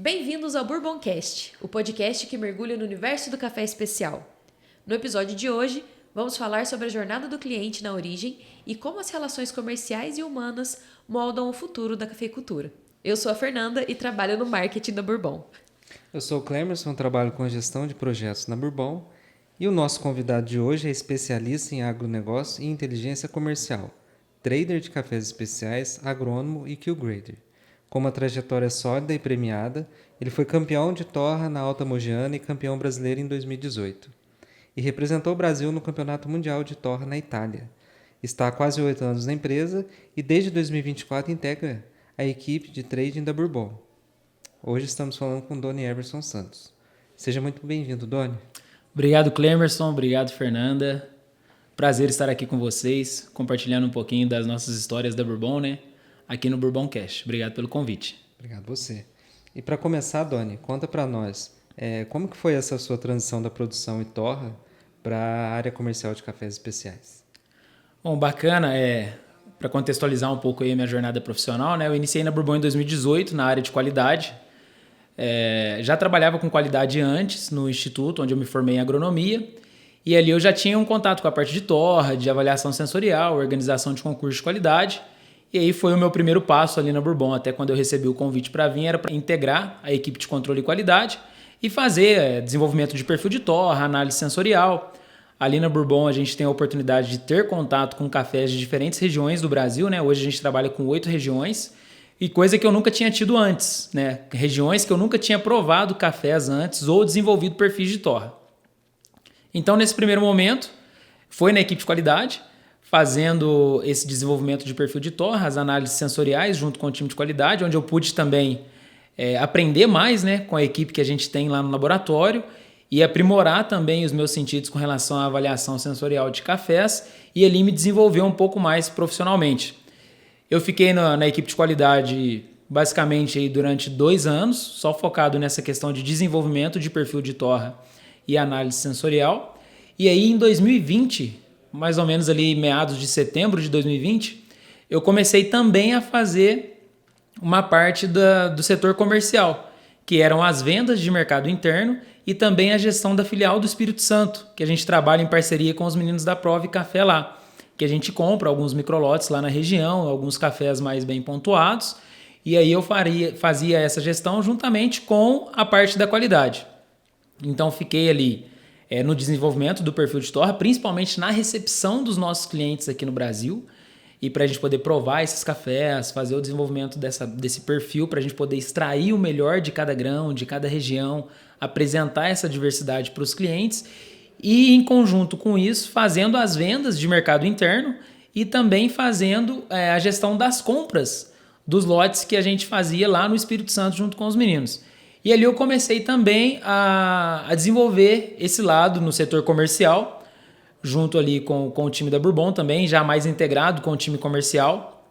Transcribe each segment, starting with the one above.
Bem-vindos ao Bourboncast, o podcast que mergulha no universo do café especial. No episódio de hoje, vamos falar sobre a jornada do cliente na origem e como as relações comerciais e humanas moldam o futuro da cafeicultura. Eu sou a Fernanda e trabalho no marketing da Bourbon. Eu sou o Clemerson, trabalho com gestão de projetos na Bourbon e o nosso convidado de hoje é especialista em agronegócio e inteligência comercial, trader de cafés especiais, agrônomo e Q-Grader. Com uma trajetória sólida e premiada, ele foi campeão de torra na Alta Mogiana e campeão brasileiro em 2018. E representou o Brasil no Campeonato Mundial de Torra na Itália. Está há quase 8 anos na empresa e desde 2024 integra a equipe de trading da Bourbon. Hoje estamos falando com o Doni Everson Santos. Seja muito bem-vindo, Doni. Obrigado, Clemerson. Obrigado, Fernanda. Prazer estar aqui com vocês, compartilhando um pouquinho das nossas histórias da Bourbon, né? Aqui no Bourboncast. Obrigado pelo convite. Obrigado você. E para começar, Doni, conta para nós, como que foi essa sua transição da produção e torra para a área comercial de cafés especiais? Bom, bacana, para contextualizar um pouco aí a minha jornada profissional, né? Eu iniciei na Bourbon em 2018, na área de qualidade. Já trabalhava com qualidade antes, no instituto, onde eu me formei em agronomia. E ali eu já tinha um contato com a parte de torra, de avaliação sensorial, organização de concurso de qualidade. E aí foi o meu primeiro passo ali na Bourbon, até quando eu recebi o convite para vir, era para integrar a equipe de controle de qualidade e fazer desenvolvimento de perfil de torra, análise sensorial. Ali na Bourbon a gente tem a oportunidade de ter contato com cafés de diferentes regiões do Brasil, né? Hoje a gente trabalha com 8 regiões e coisa que eu nunca tinha tido antes, né? Regiões que eu nunca tinha provado cafés antes ou desenvolvido perfis de torra. Então, nesse primeiro momento, foi na equipe de qualidade, fazendo esse desenvolvimento de perfil de torra, as análises sensoriais junto com o time de qualidade, onde eu pude também aprender mais, né, com a equipe que a gente tem lá no laboratório e aprimorar também os meus sentidos com relação à avaliação sensorial de cafés e ali me desenvolver um pouco mais profissionalmente. Eu fiquei na equipe de qualidade basicamente aí durante 2 anos, só focado nessa questão de desenvolvimento de perfil de torra e análise sensorial. E aí em 2020, mais ou menos ali meados de setembro de 2020, eu comecei também a fazer uma parte do setor comercial, que eram as vendas de mercado interno e também a gestão da filial do Espírito Santo, que a gente trabalha em parceria com os meninos da Prove Café lá, que a gente compra alguns microlotes lá na região, alguns cafés mais bem pontuados, e aí eu fazia essa gestão juntamente com a parte da qualidade. Então fiquei ali no desenvolvimento do perfil de torra, principalmente na recepção dos nossos clientes aqui no Brasil, e para a gente poder provar esses cafés, fazer o desenvolvimento desse perfil, para a gente poder extrair o melhor de cada grão, de cada região, apresentar essa diversidade para os clientes e, em conjunto com isso, fazendo as vendas de mercado interno e também fazendo a gestão das compras dos lotes que a gente fazia lá no Espírito Santo junto com os meninos. E ali eu comecei também a desenvolver esse lado no setor comercial, junto ali com o time da Bourbon também, já mais integrado com o time comercial.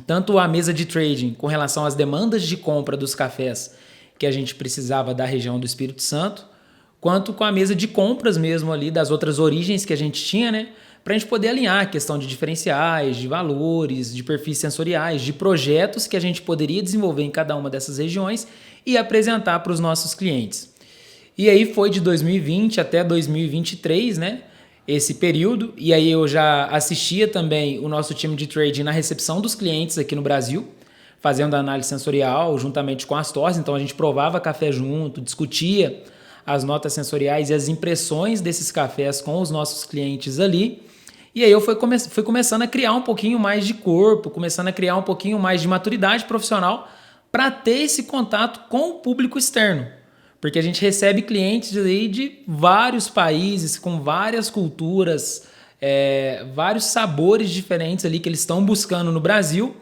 Tanto a mesa de trading com relação às demandas de compra dos cafés que a gente precisava da região do Espírito Santo, quanto com a mesa de compras mesmo ali das outras origens que a gente tinha, né? Para a gente poder alinhar a questão de diferenciais, de valores, de perfis sensoriais, de projetos que a gente poderia desenvolver em cada uma dessas regiões e apresentar para os nossos clientes. E aí foi de 2020 até 2023, né? Esse período, e aí eu já assistia também o nosso time de trading na recepção dos clientes aqui no Brasil, fazendo a análise sensorial juntamente com as torres, então a gente provava café junto, discutia as notas sensoriais e as impressões desses cafés com os nossos clientes ali. E aí eu fui começando a criar um pouquinho mais de corpo, começando a criar um pouquinho mais de maturidade profissional para ter esse contato com o público externo. Porque a gente recebe clientes aí de vários países, com várias culturas, vários sabores diferentes ali que eles estão buscando no Brasil.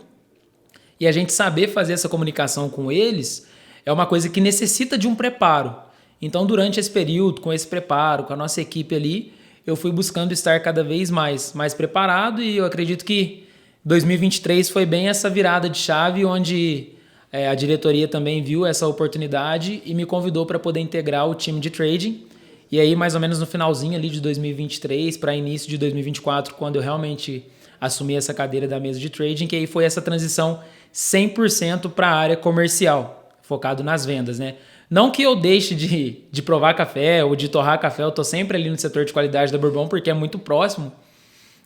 E a gente saber fazer essa comunicação com eles é uma coisa que necessita de um preparo. Então, durante esse período, com esse preparo, com a nossa equipe ali, eu fui buscando estar cada vez mais preparado e eu acredito que 2023 foi bem essa virada de chave onde a diretoria também viu essa oportunidade e me convidou para poder integrar o time de trading. E aí, mais ou menos no finalzinho ali de 2023 para início de 2024, quando eu realmente assumi essa cadeira da mesa de trading, que aí foi essa transição 100% para a área comercial. focado nas vendas, né? Não que eu deixe de provar café ou de torrar café, eu tô sempre ali no setor de qualidade da Bourbon porque é muito próximo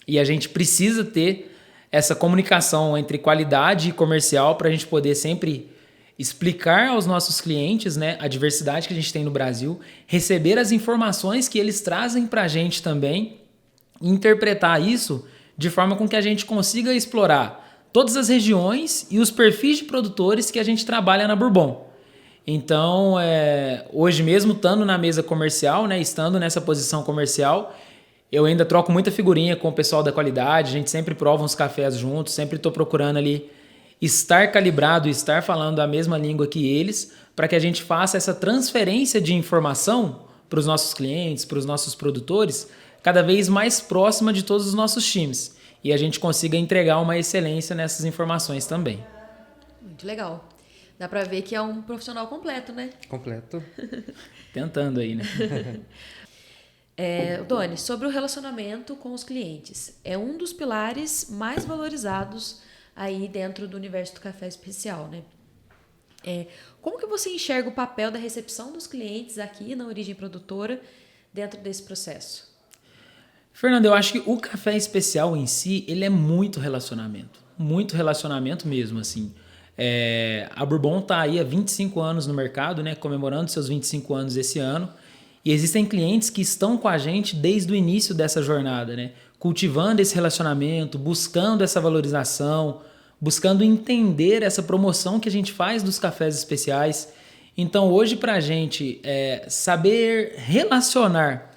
e a gente precisa ter essa comunicação entre qualidade e comercial para a gente poder sempre explicar aos nossos clientes, né, a diversidade que a gente tem no Brasil, receber as informações que eles trazem para a gente também, interpretar isso de forma com que a gente consiga explorar todas as regiões e os perfis de produtores que a gente trabalha na Bourbon. Então, hoje mesmo estando na mesa comercial, né, estando nessa posição comercial, eu ainda troco muita figurinha com o pessoal da qualidade, a gente sempre prova uns cafés juntos, sempre estou procurando ali estar calibrado, estar falando a mesma língua que eles, para que a gente faça essa transferência de informação para os nossos clientes, para os nossos produtores, cada vez mais próxima de todos os nossos times. E a gente consiga entregar uma excelência nessas informações também. Muito legal. Dá para ver que é um profissional completo, né? Completo. Tentando aí, né? Doni, sobre o relacionamento com os clientes. É um dos pilares mais valorizados aí dentro do universo do café especial, né? Como que você enxerga o papel da recepção dos clientes aqui na Origem Produtora dentro desse processo? Fernando, eu acho que o café especial em si, ele é muito relacionamento mesmo, assim. A Bourbon está aí há 25 anos no mercado, né, comemorando seus 25 anos esse ano, e existem clientes que estão com a gente desde o início dessa jornada, né, cultivando esse relacionamento, buscando essa valorização, buscando entender essa promoção que a gente faz dos cafés especiais. Então, hoje, para a gente saber relacionar,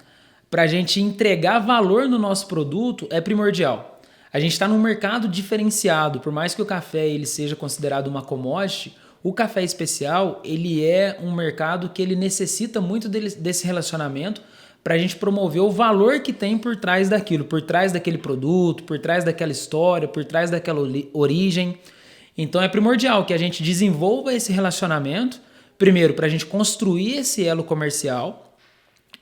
para a gente entregar valor no nosso produto é primordial. A gente está num mercado diferenciado, por mais que o café ele seja considerado uma commodity, o café especial ele é um mercado que ele necessita muito desse relacionamento para a gente promover o valor que tem por trás daquilo, por trás daquele produto, por trás daquela história, por trás daquela origem. Então é primordial que a gente desenvolva esse relacionamento, primeiro para a gente construir esse elo comercial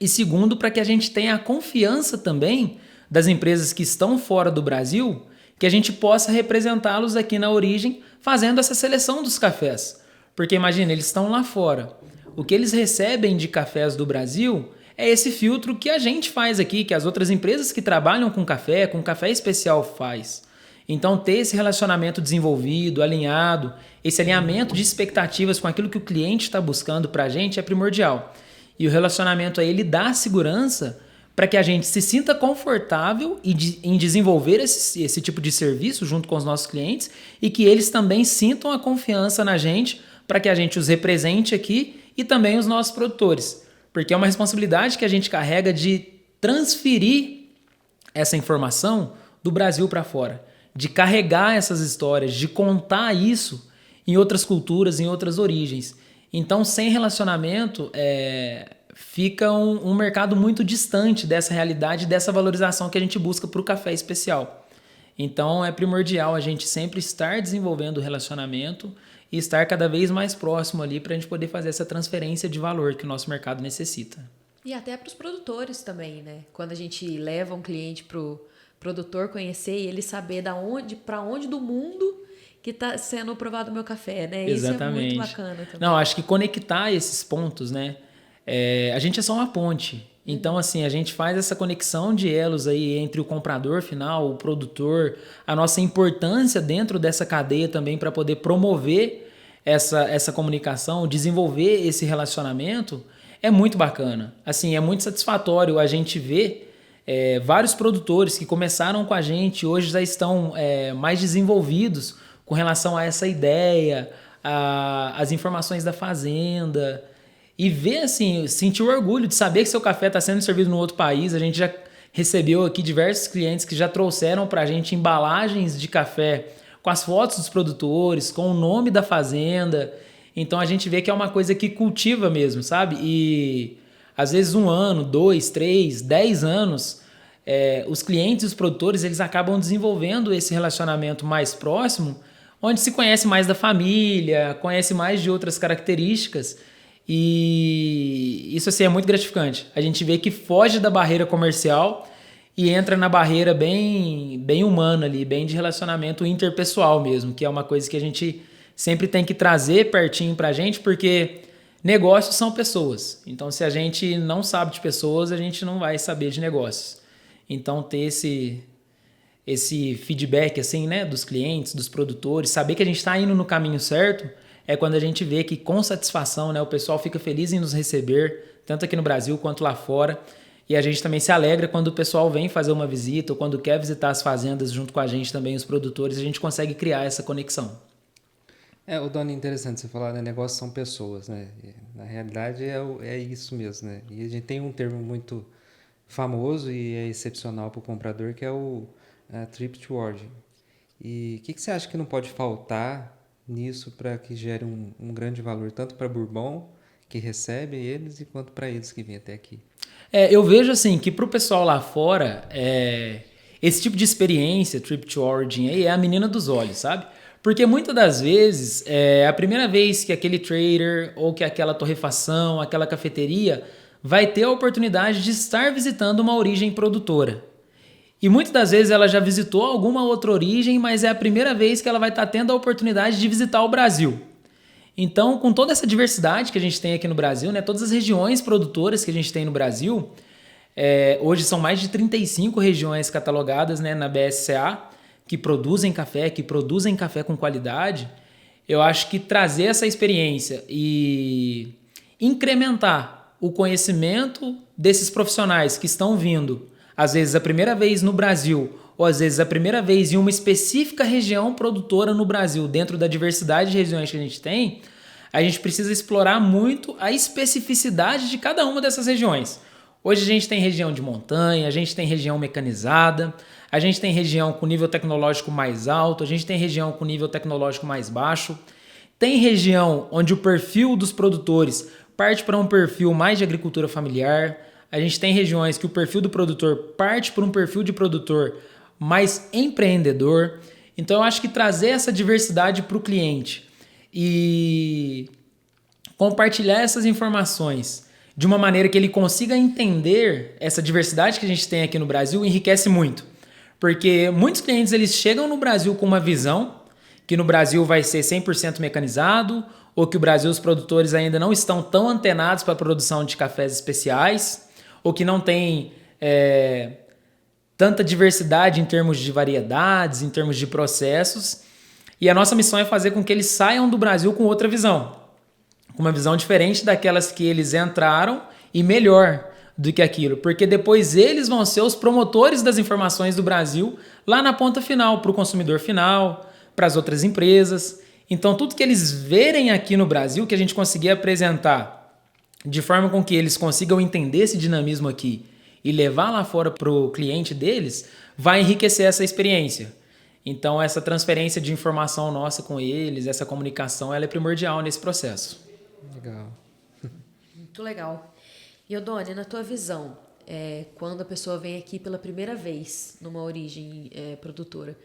e segundo para que a gente tenha a confiança também das empresas que estão fora do Brasil, que a gente possa representá-los aqui na Origem fazendo essa seleção dos cafés. Porque imagina, eles estão lá fora. O que eles recebem de cafés do Brasil é esse filtro que a gente faz aqui, que as outras empresas que trabalham com café especial faz. Então ter esse relacionamento desenvolvido, alinhado, esse alinhamento de expectativas com aquilo que o cliente está buscando para a gente é primordial. E o relacionamento aí ele dá segurança para que a gente se sinta confortável em desenvolver esse tipo de serviço junto com os nossos clientes e que eles também sintam a confiança na gente para que a gente os represente aqui e também os nossos produtores. Porque é uma responsabilidade que a gente carrega de transferir essa informação do Brasil para fora, de carregar essas histórias, de contar isso em outras culturas, em outras origens. Então, sem relacionamento, fica um mercado muito distante dessa realidade, dessa valorização que a gente busca para o café especial. Então é primordial a gente sempre estar desenvolvendo o relacionamento e estar cada vez mais próximo ali para a gente poder fazer essa transferência de valor que o nosso mercado necessita. E até para os produtores também, né? Quando a gente leva um cliente para o produtor conhecer e ele saber para onde do mundo que está sendo provado o meu café, né? Exatamente. Isso é muito bacana também. Não, acho que conectar esses pontos, né? A gente é só uma ponte. Então, assim, a gente faz essa conexão de elos aí entre o comprador final, o produtor, a nossa importância dentro dessa cadeia também para poder promover essa comunicação, desenvolver esse relacionamento, é muito bacana. Assim, é muito satisfatório a gente ver vários produtores que começaram com a gente, hoje já estão mais desenvolvidos com relação a essa ideia, as informações da fazenda. E ver, assim, sentir o orgulho de saber que seu café está sendo servido no outro país. A gente já recebeu aqui diversos clientes que já trouxeram para a gente embalagens de café com as fotos dos produtores, com o nome da fazenda. Então a gente vê que é uma coisa que cultiva mesmo, sabe? E às vezes 1 ano, 2, 3, 10 anos, os clientes e os produtores eles acabam desenvolvendo esse relacionamento mais próximo, onde se conhece mais da família, conhece mais de outras características. E isso assim é muito gratificante. A gente vê que foge da barreira comercial e entra na barreira bem humana ali, bem de relacionamento interpessoal mesmo, que é uma coisa que a gente sempre tem que trazer pertinho para a gente, porque negócios são pessoas. Então, se a gente não sabe de pessoas, a gente não vai saber de negócios. Então, ter esse feedback assim, né, dos clientes, dos produtores, saber que a gente está indo no caminho certo, é quando a gente vê que com satisfação, né, o pessoal fica feliz em nos receber, tanto aqui no Brasil quanto lá fora. E a gente também se alegra quando o pessoal vem fazer uma visita ou quando quer visitar as fazendas junto com a gente também, os produtores, a gente consegue criar essa conexão. O Doni, interessante você falar, né? Negócios são pessoas, né? Na realidade é isso mesmo, né? E a gente tem um termo muito famoso e é excepcional para o comprador, que é o Trip to Origin. E o que você acha que não pode faltar nisso para que gere um grande valor, tanto para Bourbon, que recebe eles, e quanto para eles que vêm até aqui? Eu vejo assim que para o pessoal lá fora, esse tipo de experiência, Trip to Origin, aí, é a menina dos olhos, sabe? Porque muitas das vezes, é a primeira vez que aquele trader ou que aquela torrefação, aquela cafeteria vai ter a oportunidade de estar visitando uma origem produtora. E muitas das vezes ela já visitou alguma outra origem, mas é a primeira vez que ela vai estar tendo a oportunidade de visitar o Brasil. Então, com toda essa diversidade que a gente tem aqui no Brasil, né, todas as regiões produtoras que a gente tem no Brasil, hoje são mais de 35 regiões catalogadas, né, na BSCA, que produzem café com qualidade. Eu acho que trazer essa experiência e incrementar o conhecimento desses profissionais que estão vindo, às vezes a primeira vez no Brasil, ou às vezes a primeira vez em uma específica região produtora no Brasil, dentro da diversidade de regiões que a gente precisa explorar muito a especificidade de cada uma dessas regiões. Hoje a gente tem região de montanha, a gente tem região mecanizada, a gente tem região com nível tecnológico mais alto, a gente tem região com nível tecnológico mais baixo, tem região onde o perfil dos produtores parte para um perfil mais de agricultura familiar, a gente tem regiões que o perfil do produtor parte para um perfil de produtor mais empreendedor. Então eu acho que trazer essa diversidade para o cliente e compartilhar essas informações de uma maneira que ele consiga entender essa diversidade que a gente tem aqui no Brasil enriquece muito. Porque muitos clientes eles chegam no Brasil com uma visão que no Brasil vai ser 100% mecanizado, ou que o Brasil, os produtores ainda não estão tão antenados para a produção de cafés especiais, ou que não tem tanta diversidade em termos de variedades, em termos de processos. E a nossa missão é fazer com que eles saiam do Brasil com outra visão. Com uma visão diferente daquelas que eles entraram e melhor do que aquilo. Porque depois eles vão ser os promotores das informações do Brasil lá na ponta final, para o consumidor final, para as outras empresas. Então tudo que eles verem aqui no Brasil, que a gente conseguir apresentar de forma com que eles consigam entender esse dinamismo aqui e levar lá fora para o cliente deles, vai enriquecer essa experiência. Então essa transferência de informação nossa com eles, essa comunicação, ela é primordial nesse processo. Legal. Muito legal. E Odoni, na tua visão, quando a pessoa vem aqui pela primeira vez numa origem produtora,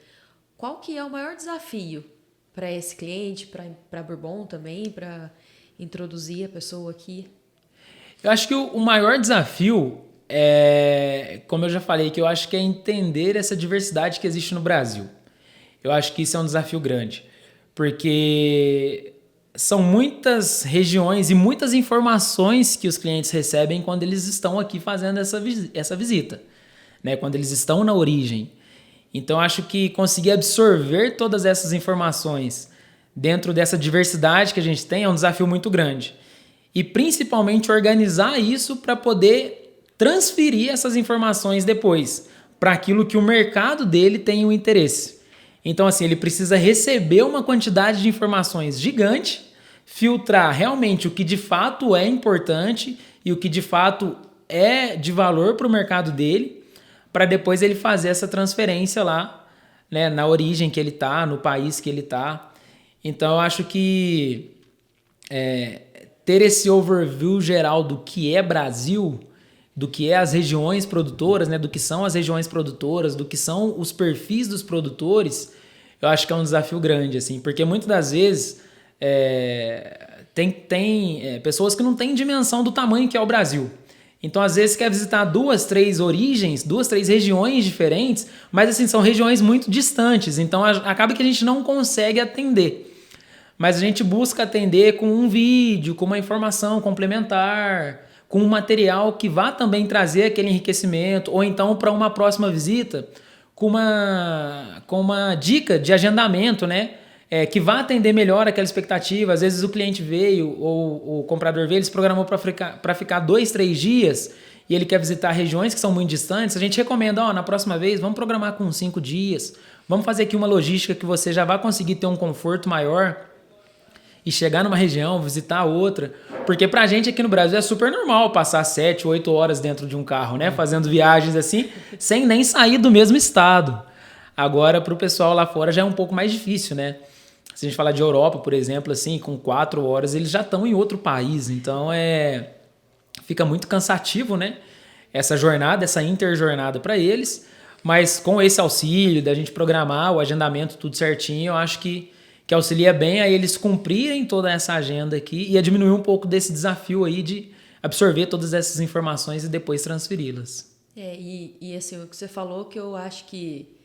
qual que é o maior desafio para esse cliente, para Bourbon também, para introduzir a pessoa aqui? Eu acho que o maior desafio é, como eu já falei, que eu acho que é entender essa diversidade que existe no Brasil. Eu acho que isso é um desafio grande, porque são muitas regiões e muitas informações que os clientes recebem quando eles estão aqui fazendo essa visita, né? Quando eles estão na origem. Então, acho que conseguir absorver todas essas informações dentro dessa diversidade que a gente tem é um desafio muito grande. E, principalmente, organizar isso para poder transferir essas informações depois para aquilo que o mercado dele tem o interesse. Então, assim, ele precisa receber uma quantidade de informações gigante, filtrar realmente o que de fato é importante e o que de fato é de valor para o mercado dele, para depois ele fazer essa transferência lá, né, na origem que ele está, no país que ele está. Então, eu acho que ter esse overview geral do que é Brasil, do que é as regiões produtoras, né, do que são as regiões produtoras, do que são os perfis dos produtores, eu acho que é um desafio grande, assim, porque muitas das vezes tem pessoas que não têm dimensão do tamanho que é o Brasil. Então, às vezes, quer visitar 2, 3 origens, 2, 3 regiões diferentes, mas assim, são regiões muito distantes, então acaba que a gente não consegue atender. mas a gente busca atender com um vídeo, com uma informação complementar, com um material que vá também trazer aquele enriquecimento, ou então para uma próxima visita, com uma dica de agendamento, né? Que vá atender melhor aquela expectativa. Às vezes o cliente veio, ou o comprador veio, ele se programou para ficar 2, 3 dias, e ele quer visitar regiões que são muito distantes. A gente recomenda, na próxima vez, vamos programar com 5 dias, vamos fazer aqui uma logística que você já vai conseguir ter um conforto maior e chegar numa região, visitar outra. Porque pra gente aqui no Brasil é super normal passar 7, 8 horas dentro de um carro, né? Fazendo viagens assim, sem nem sair do mesmo estado. Agora, pro pessoal lá fora já é um pouco mais difícil, né? Se a gente falar de Europa, por exemplo, assim, com 4 horas, eles já estão em outro país. Então, fica muito cansativo, né? Essa jornada, essa interjornada para eles. Mas com esse auxílio da gente programar o agendamento tudo certinho, eu acho que auxilia bem a eles cumprirem toda essa agenda aqui e a diminuir um pouco desse desafio aí de absorver todas essas informações e depois transferi-las. E assim, o que você falou que eu acho que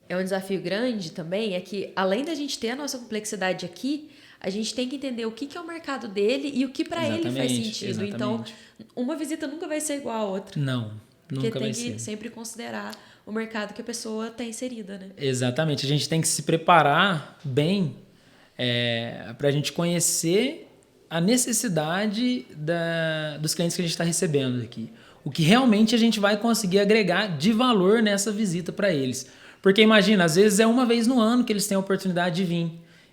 é um desafio grande também, é que além da gente ter a nossa complexidade aqui, a gente tem que entender o que é o mercado dele e o que para ele faz sentido. Exatamente. Então, uma visita nunca vai ser igual a outra. Não, nunca vai ser. Porque tem que sempre considerar o mercado que a pessoa está inserida, né? Exatamente. A gente tem que se preparar bem para a gente conhecer a necessidade dos clientes que a gente está recebendo aqui. O que realmente a gente vai conseguir agregar de valor nessa visita para eles. Porque imagina, às vezes é uma vez no ano que eles têm a oportunidade de vir.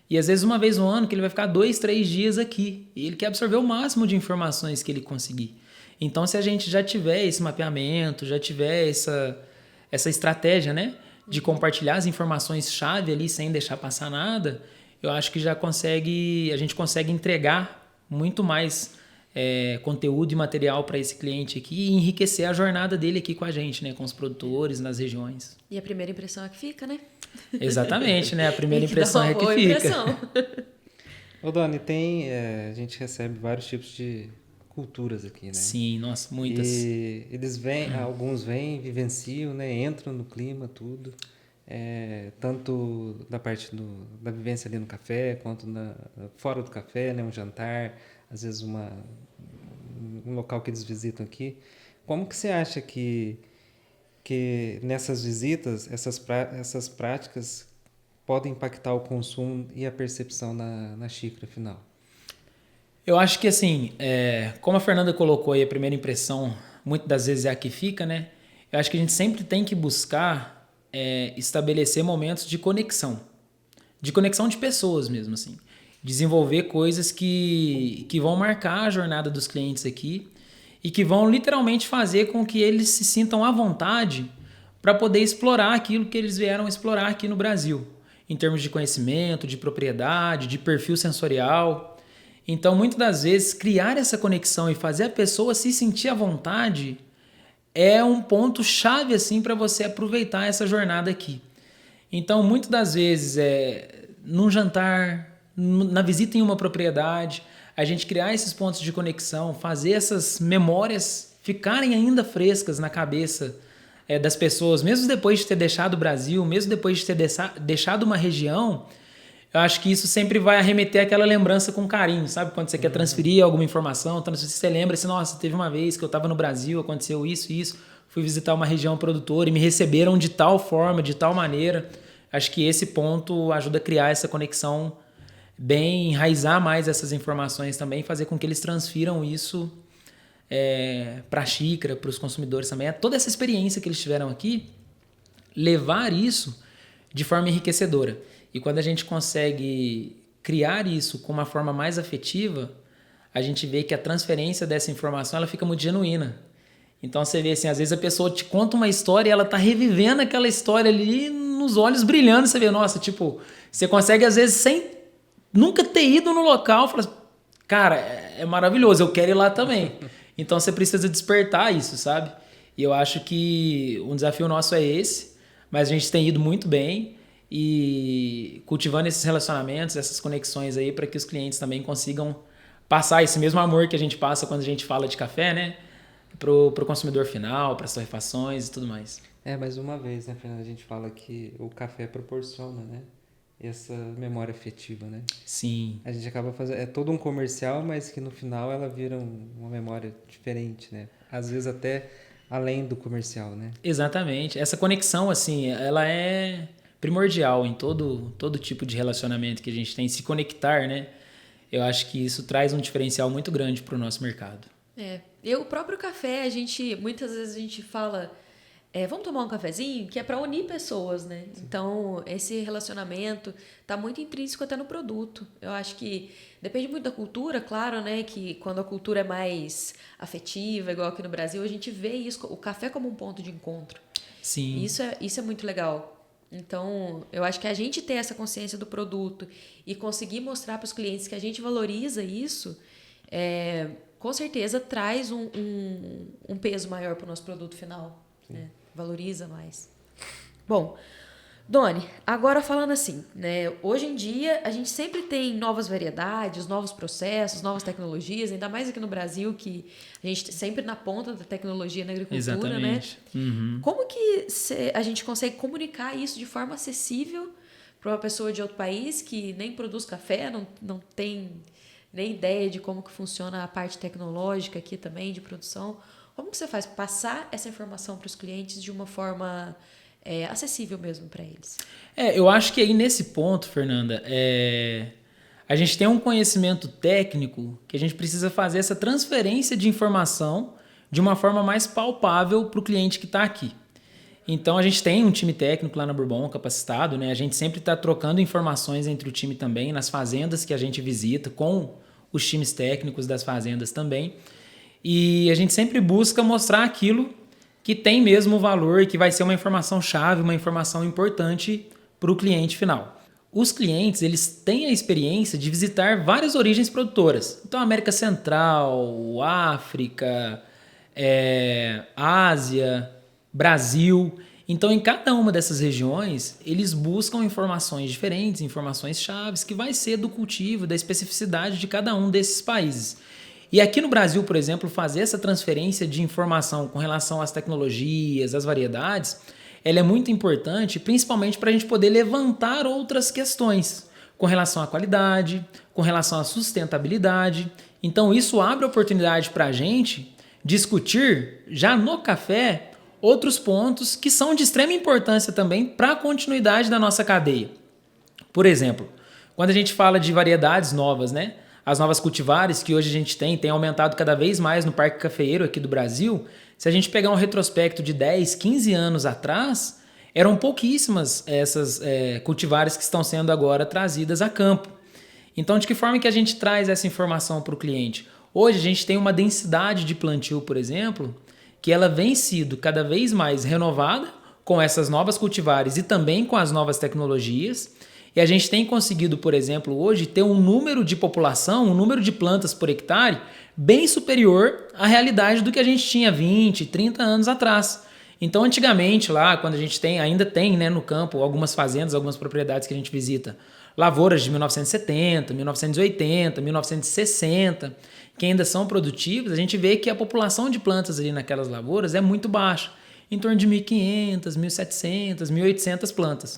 E às vezes uma vez no ano que ele vai ficar 2, 3 dias aqui. E ele quer absorver o máximo de informações que ele conseguir. Então, se a gente já tiver esse mapeamento, já tiver essa estratégia, né, de compartilhar as informações-chave ali sem deixar passar nada, eu acho que a gente consegue entregar muito mais conteúdo e material para esse cliente aqui e enriquecer a jornada dele aqui com a gente, né, com os produtores nas regiões. E a primeira impressão é que fica, né? Exatamente, né? A primeira impressão é que fica. Ô, Dani, a gente recebe vários tipos de culturas aqui, né? Sim, nossa, muitas. E eles vêm, alguns vêm, vivenciam, né? Entram no clima, tudo. Tanto da parte da vivência ali no café, quanto fora do café, né? Um jantar, às vezes um local que eles visitam aqui. Como que você acha que nessas visitas, essas práticas podem impactar o consumo e a percepção na xícara final? Eu acho que assim, como a Fernanda colocou aí, a primeira impressão muitas das vezes é a que fica, né? Eu acho que a gente sempre tem que buscar estabelecer momentos de conexão de pessoas mesmo, assim. Desenvolver coisas que vão marcar a jornada dos clientes aqui e que vão literalmente fazer com que eles se sintam à vontade para poder explorar aquilo que eles vieram explorar aqui no Brasil, em termos de conhecimento, de propriedade, de perfil sensorial. Então, muitas das vezes, criar essa conexão e fazer a pessoa se sentir à vontade é um ponto chave assim, para você aproveitar essa jornada aqui. Então, muitas das vezes, num jantar, na visita em uma propriedade, a gente criar esses pontos de conexão, fazer essas memórias ficarem ainda frescas na cabeça das pessoas, mesmo depois de ter deixado o Brasil, mesmo depois de ter deixado uma região. Eu acho que isso sempre vai arremeter aquela lembrança com carinho, sabe? Quando você quer transferir alguma informação, então você lembra assim, nossa, teve uma vez que eu estava no Brasil, aconteceu isso e isso, fui visitar uma região produtora e me receberam de tal forma, de tal maneira. Acho que esse ponto ajuda a criar essa conexão bem, enraizar mais essas informações também, fazer com que eles transfiram isso para a xícara, para os consumidores também. Toda essa experiência que eles tiveram aqui, levar isso de forma enriquecedora. E quando a gente consegue criar isso com uma forma mais afetiva, a gente vê que a transferência dessa informação ela fica muito genuína. Então você vê assim, às vezes a pessoa te conta uma história e ela tá revivendo aquela história ali nos olhos brilhando. Você vê, nossa, tipo, você consegue às vezes sem nunca ter ido no local, fala, cara, é maravilhoso, eu quero ir lá também. Então você precisa despertar isso, sabe? E eu acho que um desafio nosso é esse, mas a gente tem ido muito bem e cultivando esses relacionamentos, essas conexões aí para que os clientes também consigam passar esse mesmo amor que a gente passa quando a gente fala de café, né? Pro consumidor final, para as torrefações e tudo mais. Mais uma vez, né, Fernanda, a gente fala que o café proporciona, né? essa memória afetiva, né? Sim. A gente acaba fazendo... É todo um comercial, mas que no final ela vira uma memória diferente, né? Às vezes até além do comercial, né? Exatamente. Essa conexão, assim, ela é primordial em todo tipo de relacionamento que a gente tem. Se conectar, né? Eu acho que isso traz um diferencial muito grande para o nosso mercado. O próprio café, muitas vezes a gente fala, vamos tomar um cafezinho, que é para unir pessoas, né? Sim. Então, esse relacionamento tá muito intrínseco até no produto. Eu acho que depende muito da cultura, claro, né? Que quando a cultura é mais afetiva, igual aqui no Brasil, a gente vê isso, o café como um ponto de encontro. Sim. Isso é muito legal. Então, eu acho que a gente ter essa consciência do produto e conseguir mostrar para os clientes que a gente valoriza isso, com certeza traz um peso maior para o nosso produto final, né? Valoriza mais. Bom, Doni, agora falando assim, né? Hoje em dia a gente sempre tem novas variedades, novos processos, novas tecnologias, ainda mais aqui no Brasil, que a gente sempre na ponta da tecnologia na agricultura. Exatamente. Né? Uhum. Como que a gente consegue comunicar isso de forma acessível para uma pessoa de outro país que nem produz café, não tem nem ideia de como que funciona a parte tecnológica aqui também de produção? Como que você faz para passar essa informação para os clientes de uma forma acessível mesmo para eles? Eu acho que aí nesse ponto, Fernanda, a gente tem um conhecimento técnico que a gente precisa fazer essa transferência de informação de uma forma mais palpável para o cliente que está aqui. Então a gente tem um time técnico lá na Bourbon capacitado, né? A gente sempre está trocando informações entre o time também, nas fazendas que a gente visita, com os times técnicos das fazendas também. E a gente sempre busca mostrar aquilo que tem mesmo valor e que vai ser uma informação chave, uma informação importante para o cliente final. Os clientes, eles têm a experiência de visitar várias origens produtoras. Então, América Central, África, Ásia, Brasil. Então, em cada uma dessas regiões, eles buscam informações diferentes, informações chaves, que vai ser do cultivo, da especificidade de cada um desses países. E aqui no Brasil, por exemplo, fazer essa transferência de informação com relação às tecnologias, às variedades, ela é muito importante, principalmente para a gente poder levantar outras questões com relação à qualidade, com relação à sustentabilidade. Então, isso abre oportunidade para a gente discutir, já no café, outros pontos que são de extrema importância também para a continuidade da nossa cadeia. Por exemplo, quando a gente fala de variedades novas, né? As novas cultivares que hoje a gente tem aumentado cada vez mais no Parque Cafeeiro aqui do Brasil. Se a gente pegar um retrospecto de 10, 15 anos atrás, eram pouquíssimas essas cultivares que estão sendo agora trazidas a campo. Então, de que forma que a gente traz essa informação para o cliente? Hoje a gente tem uma densidade de plantio, por exemplo, que ela vem sido cada vez mais renovada com essas novas cultivares e também com as novas tecnologias. E a gente tem conseguido, por exemplo, hoje ter um número de população, um número de plantas por hectare bem superior à realidade do que a gente tinha 20, 30 anos atrás. Então, antigamente, lá, quando a gente ainda tem, né, no campo, algumas fazendas, algumas propriedades que a gente visita, lavouras de 1970, 1980, 1960, que ainda são produtivas, a gente vê que a população de plantas ali naquelas lavouras é muito baixa, em torno de 1.500, 1.700, 1.800 plantas.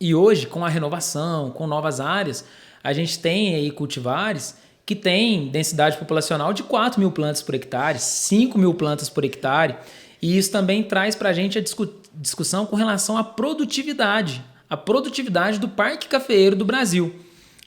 E hoje, com a renovação, com novas áreas, a gente tem aí cultivares que têm densidade populacional de 4.000 plantas por hectare, 5.000 plantas por hectare. E isso também traz para a gente a discussão com relação à produtividade, a produtividade do Parque Cafeeiro do Brasil.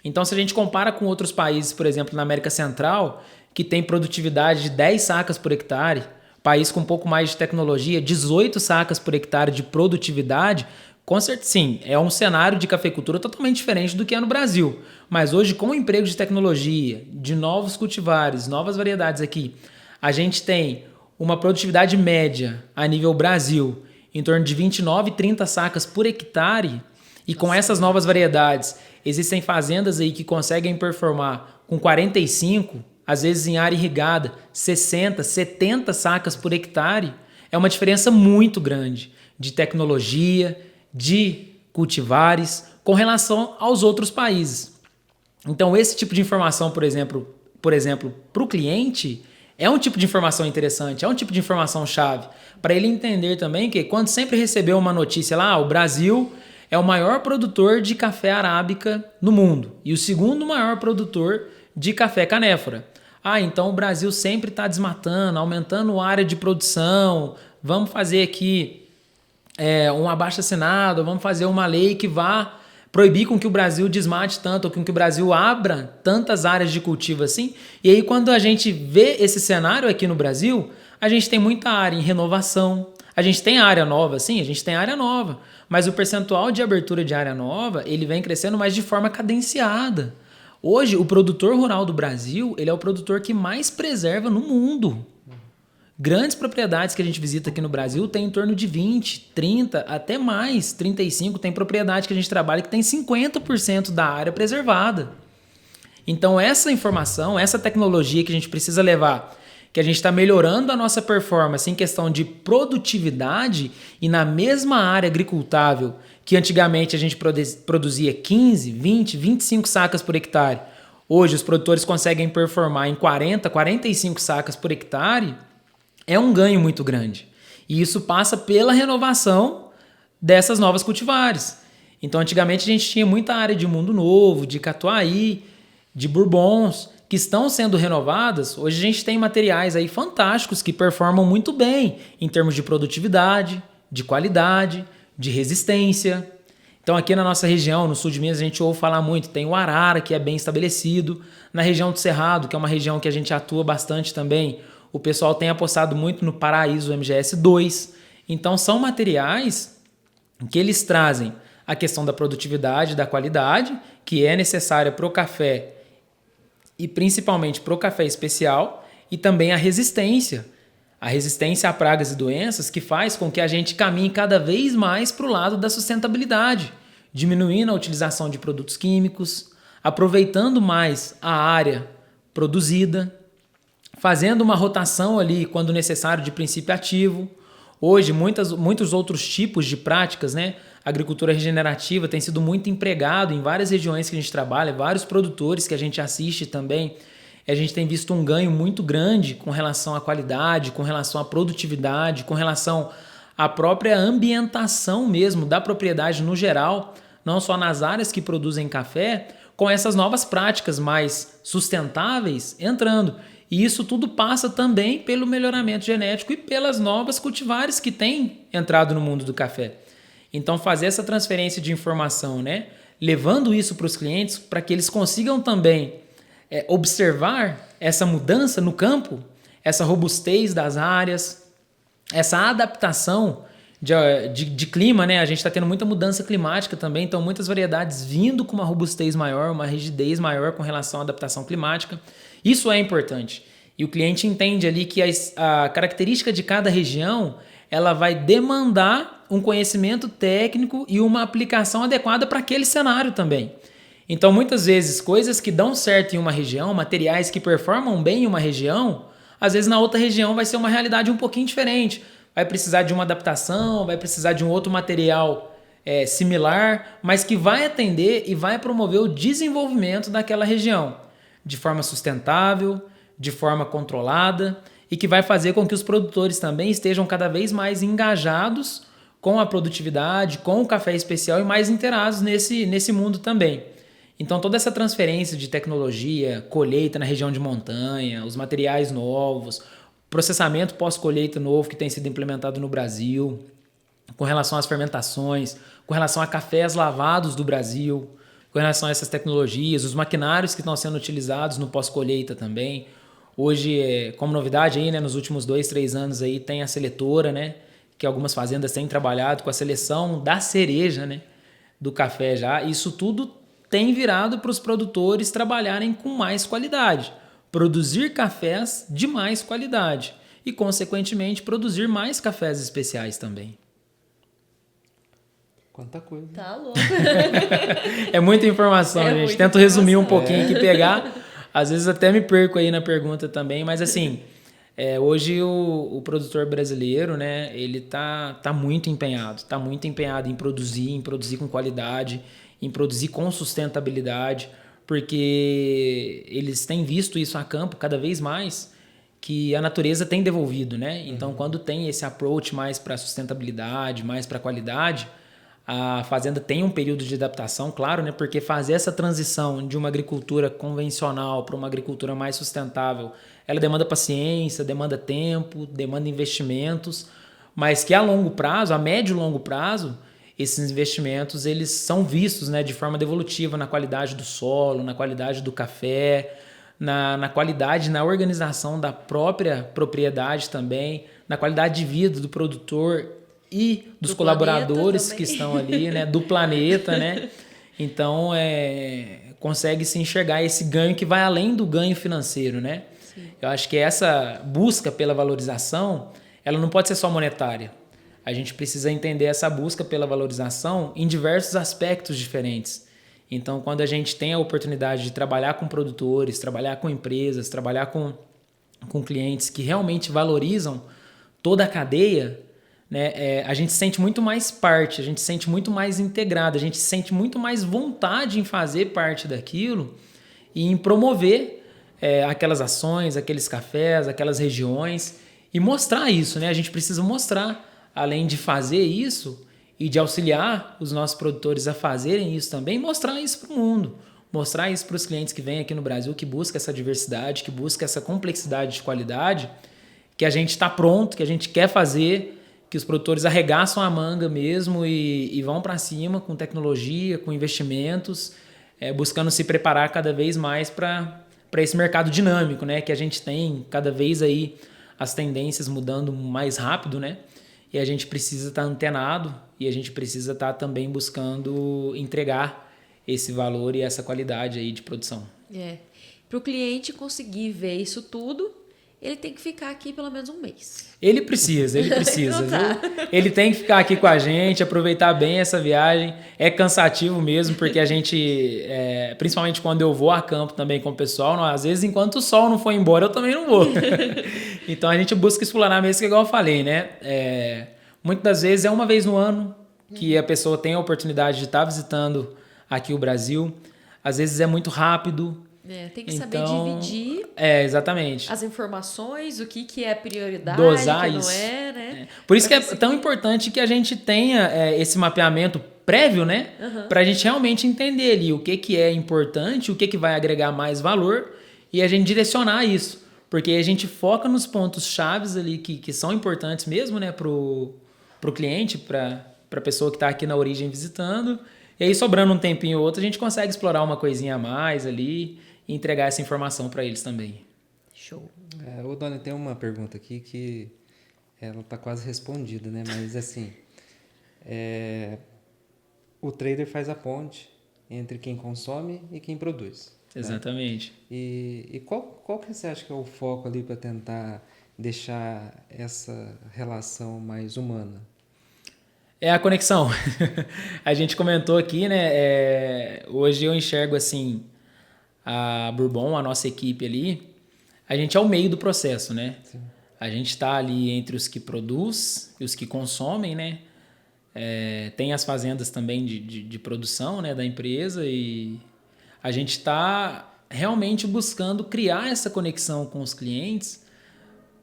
Então, se a gente compara com outros países, por exemplo, na América Central, que tem produtividade de 10 sacas por hectare, país com um pouco mais de tecnologia, 18 sacas por hectare de produtividade, com certeza, sim, é um cenário de cafeicultura totalmente diferente do que é no Brasil. Mas hoje, com o emprego de tecnologia, de novos cultivares, novas variedades aqui, a gente tem uma produtividade média a nível Brasil em torno de 29, 30 sacas por hectare. E com essas novas variedades, existem fazendas aí que conseguem performar com 45, às vezes em área irrigada, 60, 70 sacas por hectare. É uma diferença muito grande de tecnologia, de cultivares com relação aos outros países. Então, esse tipo de informação, por exemplo, para o cliente, é um tipo de informação interessante, é um tipo de informação chave, para ele entender também que quando sempre recebeu uma notícia lá, o Brasil é o maior produtor de café arábica no mundo e o segundo maior produtor de café canéfora. Então o Brasil sempre está desmatando, aumentando a área de produção, vamos fazer aqui um abaixo-assinado, vamos fazer uma lei que vá proibir com que o Brasil desmate tanto, ou com que o Brasil abra tantas áreas de cultivo assim. E aí quando a gente vê esse cenário aqui no Brasil, a gente tem muita área em renovação. A gente tem área nova, sim, a gente tem área nova. Mas o percentual de abertura de área nova, ele vem crescendo, mas de forma cadenciada. Hoje, o produtor rural do Brasil, ele é o produtor que mais preserva no mundo. Grandes propriedades que a gente visita aqui no Brasil tem em torno de 20, 30, até mais, 35. Tem propriedade que a gente trabalha que tem 50% da área preservada. Então essa informação, essa tecnologia que a gente precisa levar, que a gente está melhorando a nossa performance em questão de produtividade e na mesma área agricultável que antigamente a gente produzia 15, 20, 25 sacas por hectare. Hoje os produtores conseguem performar em 40, 45 sacas por hectare. É um ganho muito grande. E isso passa pela renovação dessas novas cultivares. Então, antigamente, a gente tinha muita área de Mundo Novo, de Catuai, de Bourbons, que estão sendo renovadas. Hoje a gente tem materiais aí fantásticos que performam muito bem em termos de produtividade, de qualidade, de resistência. Então, aqui na nossa região, no sul de Minas, a gente ouve falar muito. Tem o Arara, que é bem estabelecido. Na região do Cerrado, que é uma região que a gente atua bastante também, o pessoal tem apostado muito no Paraíso MGS2. Então, são materiais que eles trazem a questão da produtividade, da qualidade, que é necessária para o café e principalmente para o café especial, e também a resistência a pragas e doenças, que faz com que a gente caminhe cada vez mais para o lado da sustentabilidade, diminuindo a utilização de produtos químicos, aproveitando mais a área produzida, fazendo uma rotação ali quando necessário de princípio ativo. Hoje, muitos outros tipos de práticas, né? A agricultura regenerativa tem sido muito empregado em várias regiões que a gente trabalha, vários produtores que a gente assiste também. A gente tem visto um ganho muito grande com relação à qualidade, com relação à produtividade, com relação à própria ambientação mesmo da propriedade no geral, não só nas áreas que produzem café, com essas novas práticas mais sustentáveis entrando. E isso tudo passa também pelo melhoramento genético e pelas novas cultivares que têm entrado no mundo do café. Então, fazer essa transferência de informação, né? Levando isso para os clientes, para que eles consigam também observar essa mudança no campo, essa robustez das áreas, essa adaptação de clima, né? A gente está tendo muita mudança climática também, então muitas variedades vindo com uma robustez maior, uma rigidez maior com relação à adaptação climática. Isso é importante. E o cliente entende ali que a característica de cada região, ela vai demandar um conhecimento técnico e uma aplicação adequada para aquele cenário também. Então, muitas vezes, coisas que dão certo em uma região, materiais que performam bem em uma região, às vezes na outra região vai ser uma realidade um pouquinho diferente. Vai precisar de uma adaptação, vai precisar de um outro material similar, mas que vai atender e vai promover o desenvolvimento daquela região de forma sustentável, de forma controlada, e que vai fazer com que os produtores também estejam cada vez mais engajados com a produtividade, com o café especial e mais inteirados nesse mundo também. Então toda essa transferência de tecnologia, colheita na região de montanha, os materiais novos, processamento pós-colheita novo que tem sido implementado no Brasil, com relação às fermentações, com relação a cafés lavados do Brasil, com relação a essas tecnologias, os maquinários que estão sendo utilizados no pós-colheita também. Hoje, como novidade aí, né, nos últimos 2, 3 anos aí, tem a seletora, né, que algumas fazendas têm trabalhado com a seleção da cereja, né, do café já. Isso tudo tem virado para os produtores trabalharem com mais qualidade, produzir cafés de mais qualidade e, consequentemente, produzir mais cafés especiais também. Quanta coisa. Tá louco. É muita informação, gente. Muita Tento resumir um informação. pouquinho aqui, pegar. Às vezes até me perco aí na pergunta também, mas assim, hoje o produtor brasileiro, né, ele tá muito empenhado em produzir com qualidade, em produzir com sustentabilidade, porque eles têm visto isso a campo cada vez mais, que a natureza tem devolvido, né? Então, quando tem esse approach mais para sustentabilidade, mais para qualidade, A fazenda tem um período de adaptação, claro, né? Porque fazer essa transição de uma agricultura convencional para uma agricultura mais sustentável, ela demanda paciência, demanda tempo, demanda investimentos, mas que a longo prazo, a médio e longo prazo, esses investimentos eles são vistos, né, de forma devolutiva na qualidade do solo, na qualidade do café, na qualidade, na organização da própria propriedade também, na qualidade de vida do produtor e dos colaboradores que estão ali, né, do planeta, né? Então, consegue se enxergar esse ganho que vai além do ganho financeiro, né? Sim. Eu acho que essa busca pela valorização, ela não pode ser só monetária. A gente precisa entender essa busca pela valorização em diversos aspectos diferentes. Então, quando a gente tem a oportunidade de trabalhar com produtores, trabalhar com empresas, trabalhar com clientes que realmente valorizam toda a cadeia, né, a gente sente muito mais parte, a gente sente muito mais integrado, a gente sente muito mais vontade em fazer parte daquilo e em promover aquelas ações, aqueles cafés, aquelas regiões e mostrar isso, né? A gente precisa mostrar, além de fazer isso e de auxiliar os nossos produtores a fazerem isso também, mostrar isso para o mundo, mostrar isso para os clientes que vêm aqui no Brasil, que buscam essa diversidade, que buscam essa complexidade de qualidade, que a gente está pronto, que a gente quer fazer, que os produtores arregaçam a manga mesmo e vão para cima com tecnologia, com investimentos, buscando se preparar cada vez mais para esse mercado dinâmico, né? Que a gente tem cada vez aí as tendências mudando mais rápido, né? E a gente precisa estar antenado e a gente precisa estar também buscando entregar esse valor e essa qualidade aí de produção. Para o cliente conseguir ver isso tudo, ele tem que ficar aqui pelo menos um mês. Ele precisa, viu? Ele tem que ficar aqui com a gente, aproveitar bem essa viagem. É cansativo mesmo, porque a gente, principalmente quando eu vou a campo também com o pessoal, às vezes enquanto o sol não for embora, eu também não vou. Então a gente busca explorar mesmo, que igual eu falei, né? Muitas das vezes é uma vez no ano que a pessoa tem a oportunidade de estar visitando aqui o Brasil. Às vezes é muito rápido. Tem que saber dividir exatamente. as informações, o que é prioridade, dosar o que isso. Não é, né? Por isso que é tão importante que a gente tenha esse mapeamento prévio, né? Para a gente realmente entender ali o que é importante, o que vai agregar mais valor e a gente direcionar isso. Porque a gente foca nos pontos chaves ali que são importantes mesmo, né? Pro cliente, para a pessoa que está aqui na origem visitando. E aí, sobrando um tempinho ou outro, a gente consegue explorar uma coisinha a mais ali e entregar essa informação para eles também. Show. Ô, Dona, tem uma pergunta aqui que ela está quase respondida, né? Mas, assim, o trader faz a ponte entre quem consome e quem produz. Exatamente. Né? E qual que você acha que é o foco ali para tentar deixar essa relação mais humana? É a conexão. A gente comentou aqui, né? Hoje eu enxergo assim, a Bourbon, a nossa equipe ali, a gente é o meio do processo, né? Sim. A gente está ali entre os que produz e os que consomem, né? Tem as fazendas também de produção, né, da empresa e a gente está realmente buscando criar essa conexão com os clientes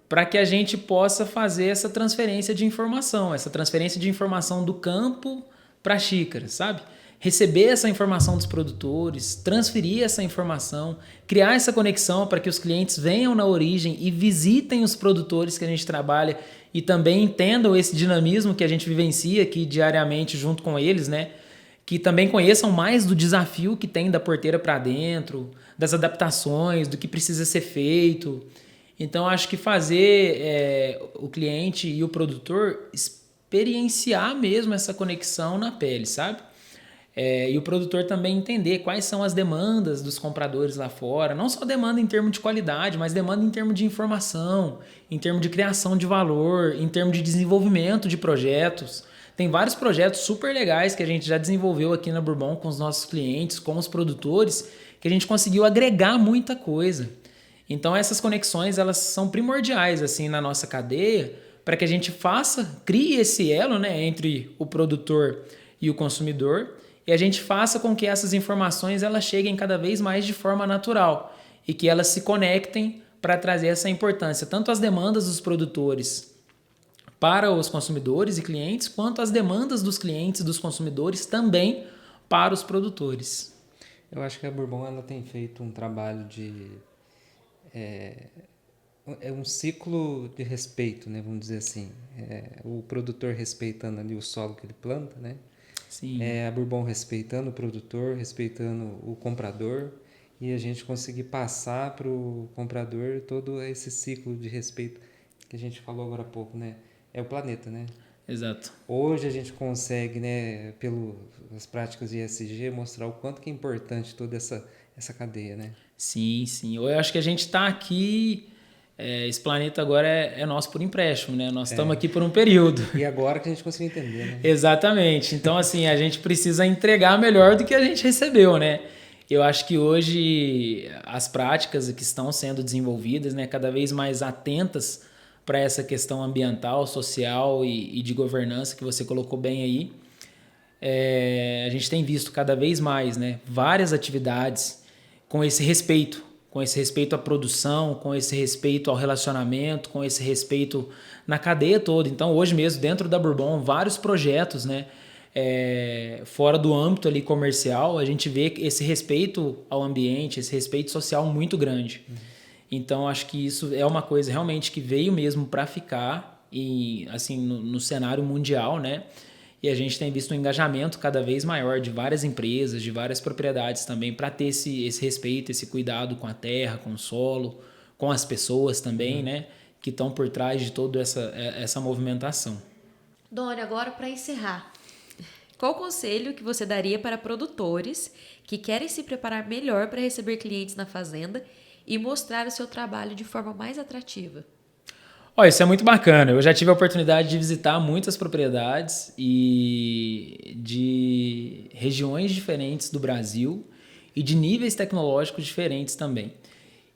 para que a gente possa fazer essa transferência de informação do campo para a xícara, sabe? Receber essa informação dos produtores, transferir essa informação, criar essa conexão para que os clientes venham na origem e visitem os produtores que a gente trabalha e também entendam esse dinamismo que a gente vivencia aqui diariamente junto com eles, né? Que também conheçam mais do desafio que tem da porteira para dentro, das adaptações, do que precisa ser feito. Então, acho que fazer o cliente e o produtor experienciar mesmo essa conexão na pele, sabe? E o produtor também entender quais são as demandas dos compradores lá fora. Não só demanda em termos de qualidade, mas demanda em termos de informação, em termos de criação de valor, em termos de desenvolvimento de projetos. Tem vários projetos super legais que a gente já desenvolveu aqui na Bourbon com os nossos clientes, com os produtores, que a gente conseguiu agregar muita coisa. Então essas conexões elas são primordiais assim na nossa cadeia para que a gente crie esse elo, né, entre o produtor e o consumidor e a gente faça com que essas informações elas cheguem cada vez mais de forma natural e que elas se conectem para trazer essa importância tanto às demandas dos produtores para os consumidores e clientes, quanto as demandas dos clientes e dos consumidores também para os produtores. Eu acho que a Bourbon ela tem feito um trabalho de... É um ciclo de respeito, né? Vamos dizer assim. O produtor respeitando ali o solo que ele planta, né? Sim. A Bourbon respeitando o produtor, respeitando o comprador, e a gente conseguir passar para o comprador todo esse ciclo de respeito que a gente falou agora há pouco, né? É o planeta, né? Exato. Hoje a gente consegue, né, pelas práticas de ESG, mostrar o quanto que é importante toda essa cadeia, né? Sim, sim. Eu acho que a gente está aqui, esse planeta agora é nosso por empréstimo, né? Nós estamos aqui por um período. E agora que a gente conseguiu entender, né? Exatamente. Então, assim, a gente precisa entregar melhor do que a gente recebeu, né? Eu acho que hoje as práticas que estão sendo desenvolvidas, né, cada vez mais atentas para essa questão ambiental, social e de governança que você colocou bem aí, a gente tem visto cada vez mais, né, várias atividades com esse respeito à produção, com esse respeito ao relacionamento, com esse respeito na cadeia toda. Então, hoje mesmo, dentro da Bourbon, vários projetos, né, fora do âmbito ali comercial, a gente vê esse respeito ao ambiente, esse respeito social muito grande. Então, acho que isso é uma coisa realmente que veio mesmo para ficar e, assim, no cenário mundial, né? E a gente tem visto um engajamento cada vez maior de várias empresas, de várias propriedades também, para ter esse respeito, esse cuidado com a terra, com o solo, com as pessoas também, né? Que estão por trás de toda essa movimentação. Doni, agora para encerrar, qual o conselho que você daria para produtores que querem se preparar melhor para receber clientes na fazenda e mostrar o seu trabalho de forma mais atrativa? Olha, isso é muito bacana. Eu já tive a oportunidade de visitar muitas propriedades e de regiões diferentes do Brasil e de níveis tecnológicos diferentes também.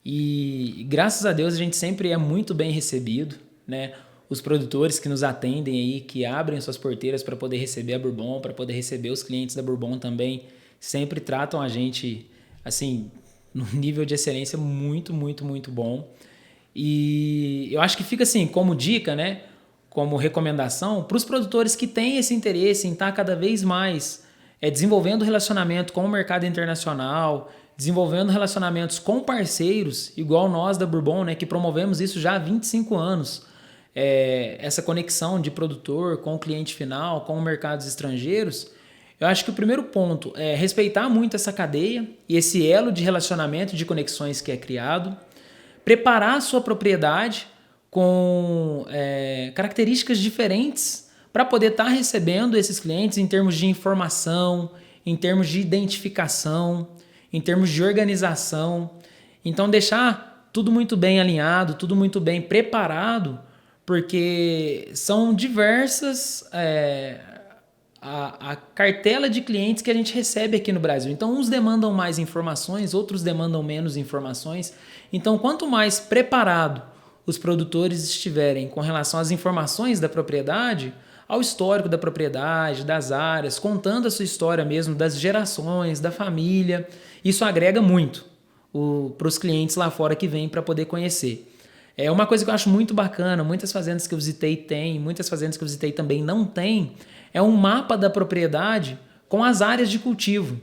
E graças a Deus a gente sempre é muito bem recebido, né? Os produtores que nos atendem aí, que abrem suas porteiras para poder receber a Bourbon, para poder receber os clientes da Bourbon também, sempre tratam a gente, assim, num nível de excelência muito, muito, muito bom. E eu acho que fica assim, como dica, né? Como recomendação, para os produtores que têm esse interesse em estar cada vez mais desenvolvendo relacionamento com o mercado internacional, desenvolvendo relacionamentos com parceiros, igual nós da Bourbon, né? Que promovemos isso já há 25 anos. Essa conexão de produtor com o cliente final, com mercados estrangeiros. Eu acho que o primeiro ponto é respeitar muito essa cadeia e esse elo de relacionamento, de conexões que é criado. Preparar a sua propriedade com características diferentes para poder estar recebendo esses clientes em termos de informação, em termos de identificação, em termos de organização. Então, deixar tudo muito bem alinhado, tudo muito bem preparado, porque são diversas a cartela de clientes que a gente recebe aqui no Brasil. Então, uns demandam mais informações, outros demandam menos informações. Então, quanto mais preparado os produtores estiverem com relação às informações da propriedade, ao histórico da propriedade, das áreas, contando a sua história mesmo, das gerações, da família, isso agrega muito para os clientes lá fora que vêm para poder conhecer. É uma coisa que eu acho muito bacana, muitas fazendas que eu visitei têm, muitas fazendas que eu visitei também não têm, é um mapa da propriedade com as áreas de cultivo.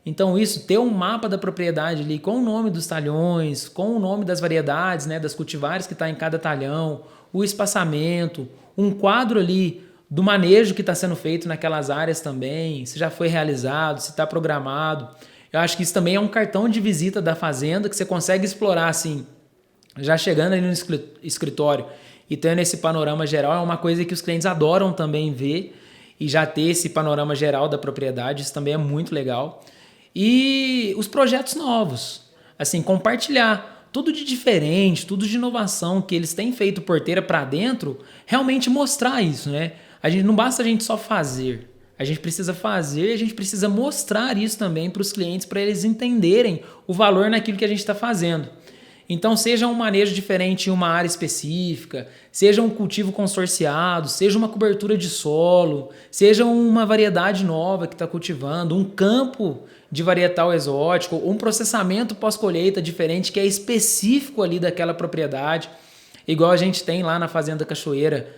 Então isso, ter um mapa da propriedade ali com o nome dos talhões, com o nome das variedades, né, das cultivares que está em cada talhão, o espaçamento, um quadro ali do manejo que está sendo feito naquelas áreas também, se já foi realizado, se está programado. Eu acho que isso também é um cartão de visita da fazenda que você consegue explorar assim, já chegando ali no escritório e tendo esse panorama geral. É uma coisa que os clientes adoram também ver e já ter esse panorama geral da propriedade, isso também é muito legal. E os projetos novos, assim, compartilhar tudo de diferente, tudo de inovação que eles têm feito porteira para dentro, realmente mostrar isso, né? Não basta a gente só fazer, a gente precisa fazer, a gente precisa mostrar isso também para os clientes, para eles entenderem o valor naquilo que a gente está fazendo. Então, seja um manejo diferente em uma área específica, seja um cultivo consorciado, seja uma cobertura de solo, seja uma variedade nova que está cultivando, um campo de varietal exótico, um processamento pós-colheita diferente que é específico ali daquela propriedade, igual a gente tem lá na Fazenda Cachoeira,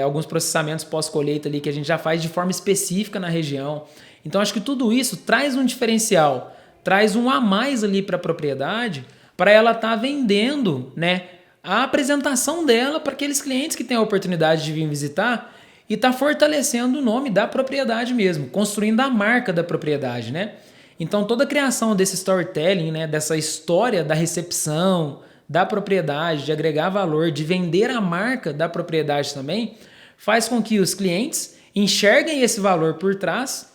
alguns processamentos pós-colheita ali que a gente já faz de forma específica na região. Então, acho que tudo isso traz um diferencial, traz um a mais ali para a propriedade, para ela estar vendendo, né, a apresentação dela para aqueles clientes que têm a oportunidade de vir visitar e tá fortalecendo o nome da propriedade mesmo, construindo a marca da propriedade, né? Então, toda a criação desse storytelling, né, dessa história da recepção, da propriedade, de agregar valor, de vender a marca da propriedade também, faz com que os clientes enxerguem esse valor por trás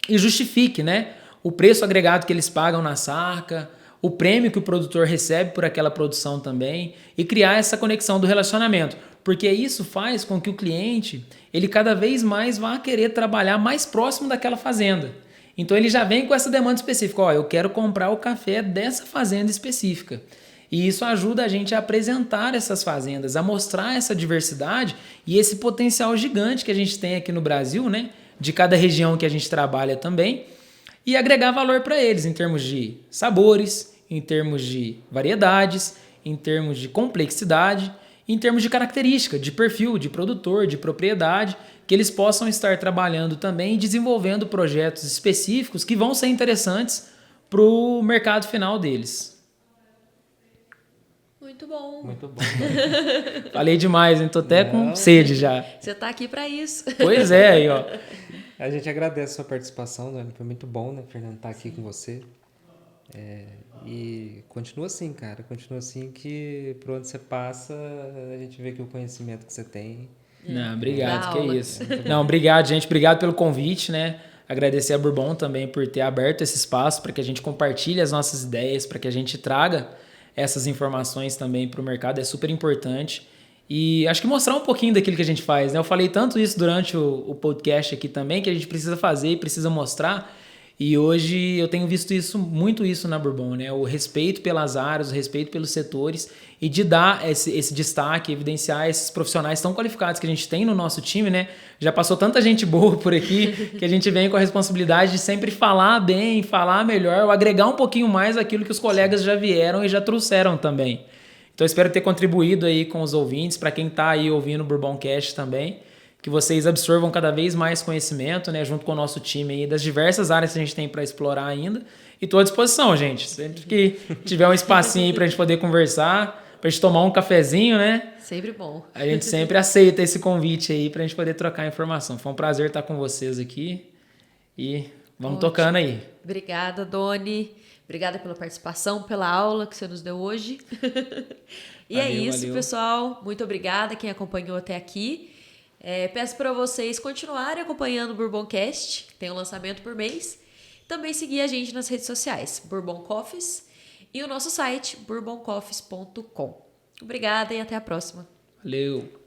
e justifique, né, o preço agregado que eles pagam na saca, o prêmio que o produtor recebe por aquela produção também e criar essa conexão do relacionamento. Porque isso faz com que o cliente, ele cada vez mais vá querer trabalhar mais próximo daquela fazenda. Então ele já vem com essa demanda específica, ó, eu quero comprar o café dessa fazenda específica. E isso ajuda a gente a apresentar essas fazendas, a mostrar essa diversidade e esse potencial gigante que a gente tem aqui no Brasil, né? De cada região que a gente trabalha também, e agregar valor para eles em termos de sabores, em termos de variedades, em termos de complexidade, em termos de característica, de perfil, de produtor, de propriedade, que eles possam estar trabalhando também e desenvolvendo projetos específicos que vão ser interessantes para o mercado final deles. Muito bom. Muito bom. Falei demais, hein? Tô até com sede já. Você tá aqui para isso. Pois é, aí, ó. A gente agradece a sua participação, Dani. Foi muito bom, né, Fernando, estar aqui com você. E continua assim, cara. Continua assim que por onde você passa, a gente vê que o conhecimento que você tem... Não, obrigado, que aula. é isso. Não, obrigado, gente. Obrigado pelo convite, né? Agradecer a Bourbon também por ter aberto esse espaço para que a gente compartilhe as nossas ideias, para que a gente traga essas informações também para o mercado. É super importante. E acho que mostrar um pouquinho daquilo que a gente faz, né? Eu falei tanto isso durante o podcast aqui também, que a gente precisa fazer e precisa mostrar. E hoje eu tenho visto muito isso na Bourbon, né? O respeito pelas áreas, o respeito pelos setores e de dar esse destaque, evidenciar esses profissionais tão qualificados que a gente tem no nosso time, né? Já passou tanta gente boa por aqui que a gente vem com a responsabilidade de sempre falar bem, falar melhor, ou agregar um pouquinho mais aquilo que os colegas já vieram e já trouxeram também. Então eu espero ter contribuído aí com os ouvintes, para quem está aí ouvindo o Bourboncast também, que vocês absorvam cada vez mais conhecimento, né, junto com o nosso time aí, das diversas áreas que a gente tem para explorar ainda. E estou à disposição, gente. Sempre que tiver um espacinho aí para a gente poder conversar, para a gente tomar um cafezinho, né? Sempre bom. A gente sempre aceita esse convite aí para a gente poder trocar informação. Foi um prazer estar com vocês aqui e vamos tocando aí. Obrigada, Doni. Obrigada pela participação, pela aula que você nos deu hoje. E é isso, valeu. pessoal. Muito obrigada quem acompanhou até aqui. Peço para vocês continuarem acompanhando o Bourboncast, que tem um lançamento por mês. Também seguir a gente nas redes sociais, Bourbon Coffees, e o nosso site, bourboncoffees.com. Obrigada e até a próxima. Valeu!